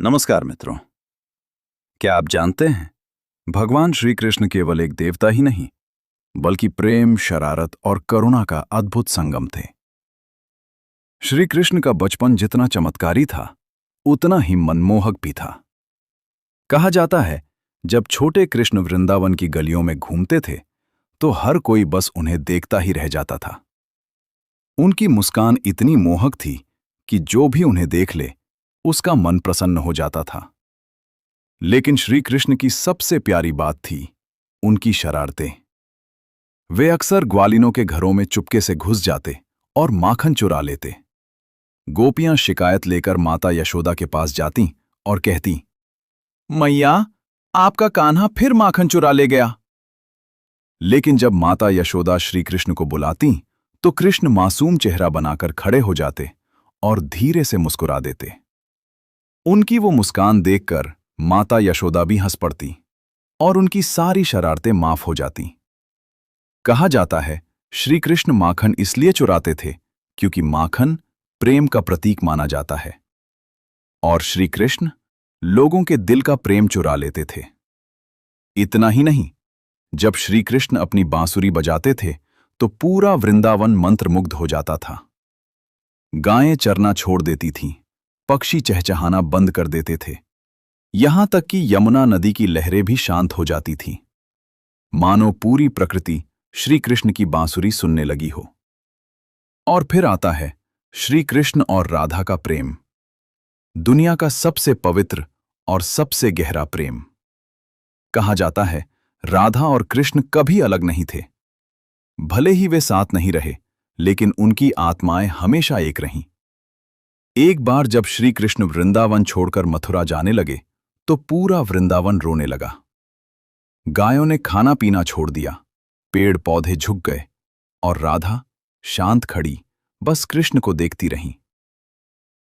नमस्कार मित्रों। क्या आप जानते हैं, भगवान श्री कृष्ण केवल एक देवता ही नहीं, बल्कि प्रेम, शरारत और करुणा का अद्भुत संगम थे। श्री कृष्ण का बचपन जितना चमत्कारी था, उतना ही मनमोहक भी था। कहा जाता है, जब छोटे कृष्ण वृंदावन की गलियों में घूमते थे, तो हर कोई बस उन्हें देखता ही रह जाता था। उनकी मुस्कान इतनी मोहक थी कि जो भी उन्हें देख ले, उसका मन प्रसन्न हो जाता था। लेकिन श्री कृष्ण की सबसे प्यारी बात थी उनकी शरारतें। वे अक्सर ग्वालिनों के घरों में चुपके से घुस जाते और माखन चुरा लेते। गोपियां शिकायत लेकर माता यशोदा के पास जातीं और कहतीं, मैया, आपका कान्हा फिर माखन चुरा ले गया। लेकिन जब माता यशोदा श्री कृष्ण को बुलातीं, तो कृष्ण मासूम चेहरा बनाकर खड़े हो जाते और धीरे से मुस्कुरा देते। उनकी वो मुस्कान देखकर माता यशोदा भी हंस पड़ती और उनकी सारी शरारतें माफ हो जाती। कहा जाता है, श्री कृष्ण माखन इसलिए चुराते थे क्योंकि माखन प्रेम का प्रतीक माना जाता है, और श्री कृष्ण लोगों के दिल का प्रेम चुरा लेते थे। इतना ही नहीं, जब श्री कृष्ण अपनी बांसुरी बजाते थे तो पूरा वृंदावन मंत्रमुग्ध हो जाता था। गायें चरना छोड़ देती थीं, पक्षी चहचहाना बंद कर देते थे, यहां तक कि यमुना नदी की लहरें भी शांत हो जाती थीं, मानो पूरी प्रकृति श्री कृष्ण की बांसुरी सुनने लगी हो। और फिर आता है श्री कृष्ण और राधा का प्रेम, दुनिया का सबसे पवित्र और सबसे गहरा प्रेम। कहा जाता है, राधा और कृष्ण कभी अलग नहीं थे। भले ही वे साथ नहीं रहे, लेकिन उनकी आत्माएं हमेशा एक रहीं। एक बार जब श्री कृष्ण वृंदावन छोड़कर मथुरा जाने लगे, तो पूरा वृंदावन रोने लगा। गायों ने खाना पीना छोड़ दिया, पेड़ पौधे झुक गए, और राधा शांत खड़ी बस कृष्ण को देखती रहीं।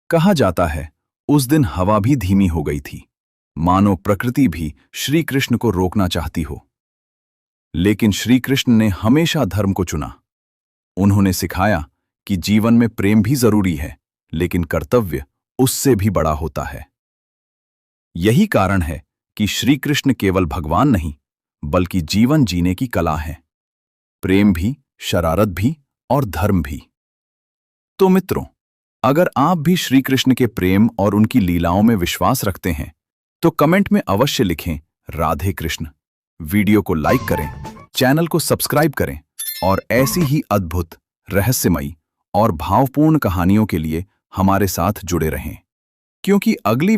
कहा जाता है, उस दिन हवा भी धीमी हो गई थी, मानो प्रकृति भी श्री कृष्ण को रोकना चाहती हो। लेकिन श्री कृष्ण ने हमेशा धर्म को चुना। उन्होंने सिखाया कि जीवन में प्रेम भी जरूरी है, लेकिन कर्तव्य उससे भी बड़ा होता है। यही कारण है कि श्री कृष्ण केवल भगवान नहीं, बल्कि जीवन जीने की कला है। प्रेम भी, शरारत भी और धर्म भी। तो मित्रों, अगर आप भी श्री कृष्ण के प्रेम और उनकी लीलाओं में विश्वास रखते हैं, तो कमेंट में अवश्य लिखें राधे कृष्ण। वीडियो को लाइक करें, चैनल को सब्सक्राइब करें और ऐसी ही अद्भुत, रहस्यमयी और भावपूर्ण कहानियों के लिए हमारे साथ जुड़े रहें, क्योंकि अगली